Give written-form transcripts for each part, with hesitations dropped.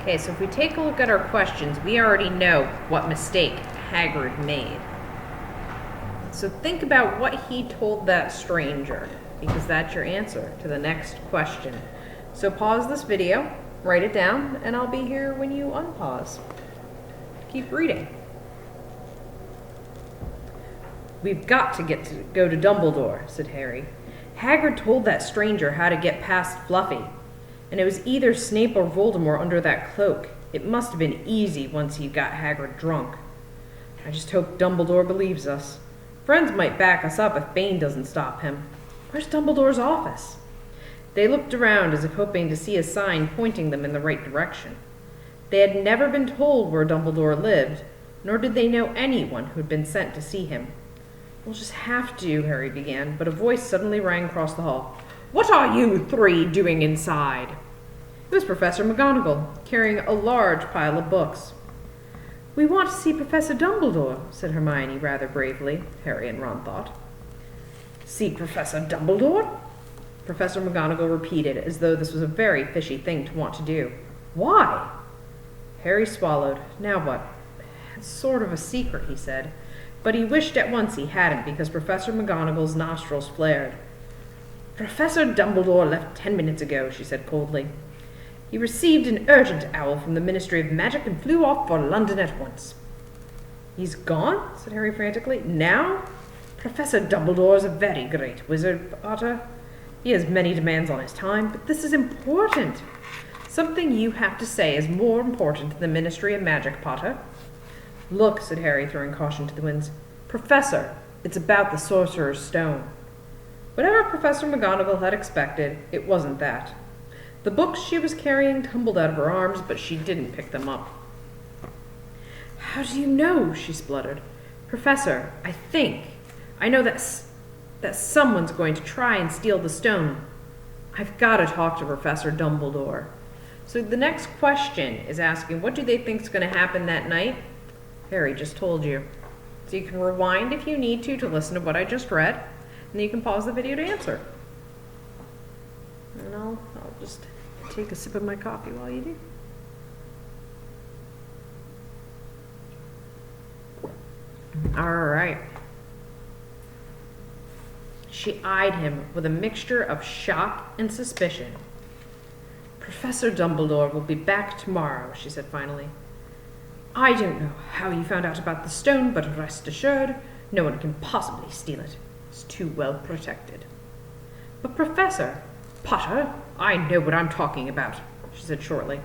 Okay, so if we take a look at our questions, we already know what mistake Hagrid made. So think about what he told that stranger, because that's your answer to the next question. So pause this video, write it down, and I'll be here when you unpause. Keep reading. We've got to go to Dumbledore, said Harry. Hagrid told that stranger how to get past Fluffy, and it was either Snape or Voldemort under that cloak. It must have been easy once he got Hagrid drunk. I just hope Dumbledore believes us. Friends might back us up if Bane doesn't stop him. Where's Dumbledore's office? They looked around as if hoping to see a sign pointing them in the right direction. They had never been told where Dumbledore lived, nor did they know anyone who had been sent to see him. We'll just have to, Harry began, but a voice suddenly rang across the hall. What are you three doing inside? It was Professor McGonagall, carrying a large pile of books. We want to see Professor Dumbledore, said Hermione rather bravely, Harry and Ron thought. See Professor Dumbledore? Professor McGonagall repeated, as though this was a very fishy thing to want to do. Why? Harry swallowed. Now what? It's sort of a secret, he said, but he wished at once he hadn't, because Professor McGonagall's nostrils flared. Professor Dumbledore left 10 minutes ago, she said coldly. He received an urgent owl from the Ministry of Magic and flew off for London at once. He's gone? Said Harry frantically. Now? Professor Dumbledore is a very great wizard, Potter. He has many demands on his time, but this is important. Something you have to say is more important than the Ministry of Magic, Potter. Look, said Harry, throwing caution to the winds. Professor, it's about the Sorcerer's Stone. Whatever Professor McGonagall had expected, it wasn't that. The books she was carrying tumbled out of her arms, but she didn't pick them up. How do you know? She spluttered. Professor, I know that someone's going to try and steal the stone. I've got to talk to Professor Dumbledore. So the next question is asking, what do they think is going to happen that night? Harry just told you. So you can rewind if you need to listen to what I just read, and then you can pause the video to answer. And I'll just take a sip of my coffee while you do. All right. She eyed him with a mixture of shock and suspicion. Professor Dumbledore will be back tomorrow, she said finally. I don't know how you found out about the stone, but rest assured, no one can possibly steal it. It's too well protected. But Professor, Potter, I know what I'm talking about, she said shortly.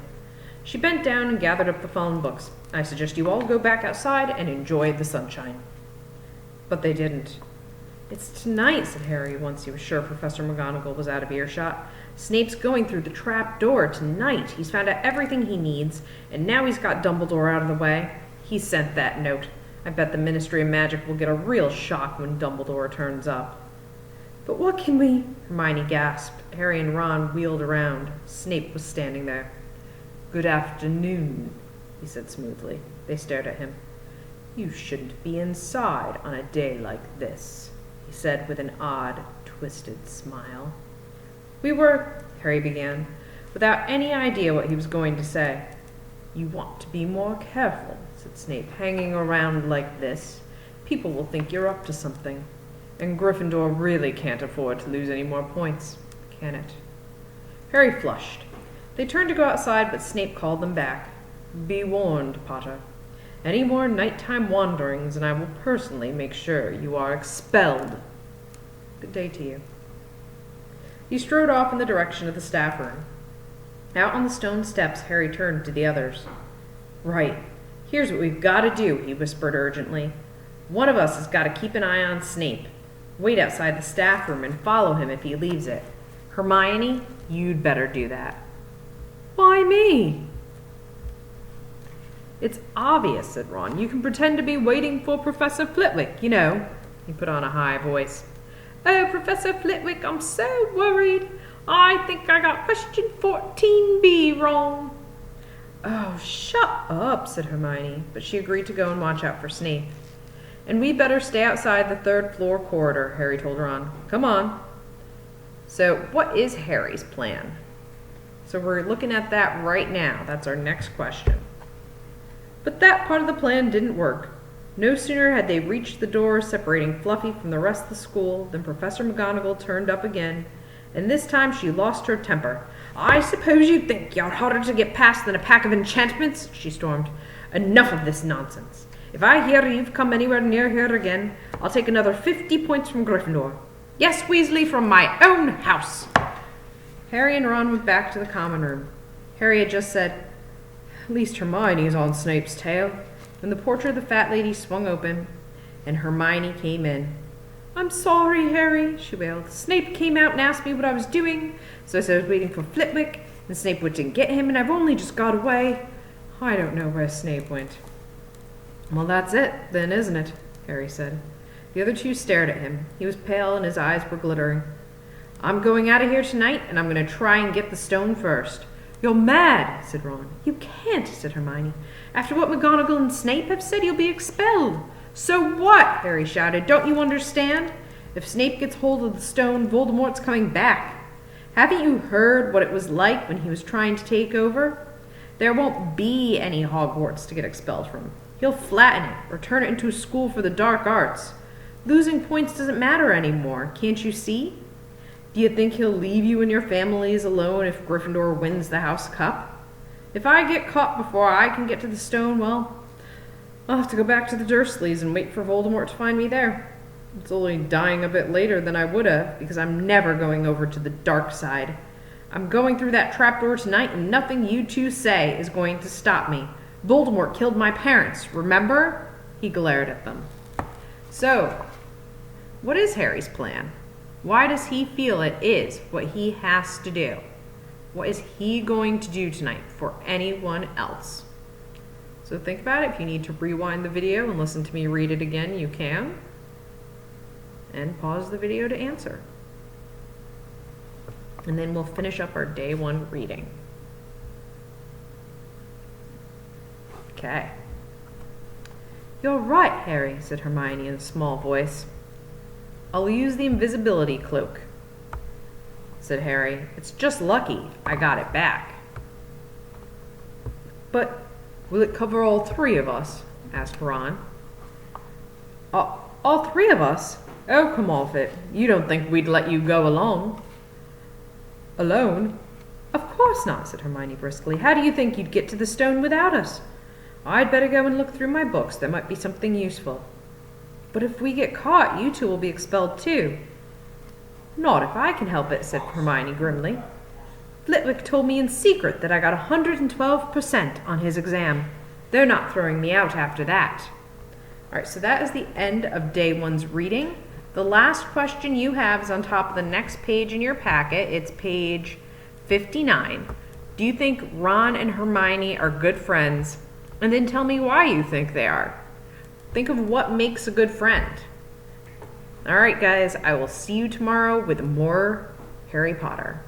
She bent down and gathered up the fallen books. I suggest you all go back outside and enjoy the sunshine. But they didn't. It's tonight, said Harry, once he was sure Professor McGonagall was out of earshot. Snape's going through the trap door tonight. He's found out everything he needs, and now he's got Dumbledore out of the way. He sent that note. I bet the Ministry of Magic will get a real shock when Dumbledore turns up. But what can we... Hermione gasped. Harry and Ron wheeled around. Snape was standing there. Good afternoon, he said smoothly. They stared at him. You shouldn't be inside on a day like this, he said with an odd, twisted smile. We were, Harry began, without any idea what he was going to say. You want to be more careful, said Snape. Hanging around like this, people will think you're up to something. And Gryffindor really can't afford to lose any more points, can it? Harry flushed. They turned to go outside, but Snape called them back. Be warned, Potter. Any more nighttime wanderings, and I will personally make sure you are expelled. Good day to you. He strode off in the direction of the staff room. Out on the stone steps, Harry turned to the others. Right. Here's what we've got to do, he whispered urgently. One of us has got to keep an eye on Snape. Wait outside the staff room and follow him if he leaves it. Hermione, you'd better do that. Why me? It's obvious, said Ron. You can pretend to be waiting for Professor Flitwick, you know. He put on a high voice. Oh, Professor Flitwick, I'm so worried. I think I got question 14B wrong. Oh, shut up, said Hermione, but she agreed to go and watch out for Snape. And we better stay outside the third-floor corridor, Harry told Ron. Come on. So, what is Harry's plan? So we're looking at that right now. That's our next question. But that part of the plan didn't work. No sooner had they reached the door separating Fluffy from the rest of the school than Professor McGonagall turned up again, and this time she lost her temper. "I suppose you think you're harder to get past than a pack of enchantments?" she stormed. "Enough of this nonsense. If I hear you've come anywhere near here again, I'll take another 50 points from Gryffindor. Yes, Weasley, from my own house." Harry and Ron went back to the common room. Harry had just said, "At least Hermione's on Snape's tail," when the portrait of the fat lady swung open, and Hermione came in. "I'm sorry, Harry," she wailed. "Snape came out and asked me what I was doing, so I said I was waiting for Flitwick, and Snape didn't get him, and I've only just got away. I don't know where Snape went." "Well, that's it, then, isn't it?" Harry said. The other two stared at him. He was pale, and his eyes were glittering. "I'm going out of here tonight, and I'm going to try and get the stone first." "You're mad," said Ron. "You can't," said Hermione. "After what McGonagall and Snape have said, you'll be expelled." "So what?" Harry shouted. "Don't you understand? If Snape gets hold of the stone, Voldemort's coming back. Haven't you heard what it was like when he was trying to take over? There won't be any Hogwarts to get expelled from. He'll flatten it, or turn it into a school for the dark arts. Losing points doesn't matter anymore, can't you see? Do you think he'll leave you and your families alone if Gryffindor wins the House Cup? If I get caught before I can get to the stone, well, I'll have to go back to the Dursleys and wait for Voldemort to find me there. It's only dying a bit later than I would have, because I'm never going over to the dark side. I'm going through that trapdoor tonight, and nothing you two say is going to stop me. Voldemort killed my parents, remember?" He glared at them. So, what is Harry's plan? Why does he feel it is what he has to do? What is he going to do tonight for anyone else? So think about it. If you need to rewind the video and listen to me read it again, you can. And pause the video to answer. And then we'll finish up our day 1 reading. Okay. "You're right, Harry," said Hermione in a small voice. "I'll use the invisibility cloak," said Harry. "It's just lucky I got it back." "But will it cover all 3 of us?" asked Ron. All 3 of us? Oh, come off it. You don't think we'd let you go alone?" "Alone? Of course not," said Hermione briskly. "How do you think you'd get to the stone without us? I'd better go and look through my books. There might be something useful." "But if we get caught, you two will be expelled too." "Not if I can help it," said Hermione grimly. "Flitwick told me in secret that I got 112% on his exam. They're not throwing me out after that." All right, so that is the end of day 1's reading. The last question you have is on top of the next page in your packet. It's page 59. Do you think Ron and Hermione are good friends? And then tell me why you think they are. Think of what makes a good friend. All right, guys, I will see you tomorrow with more Harry Potter.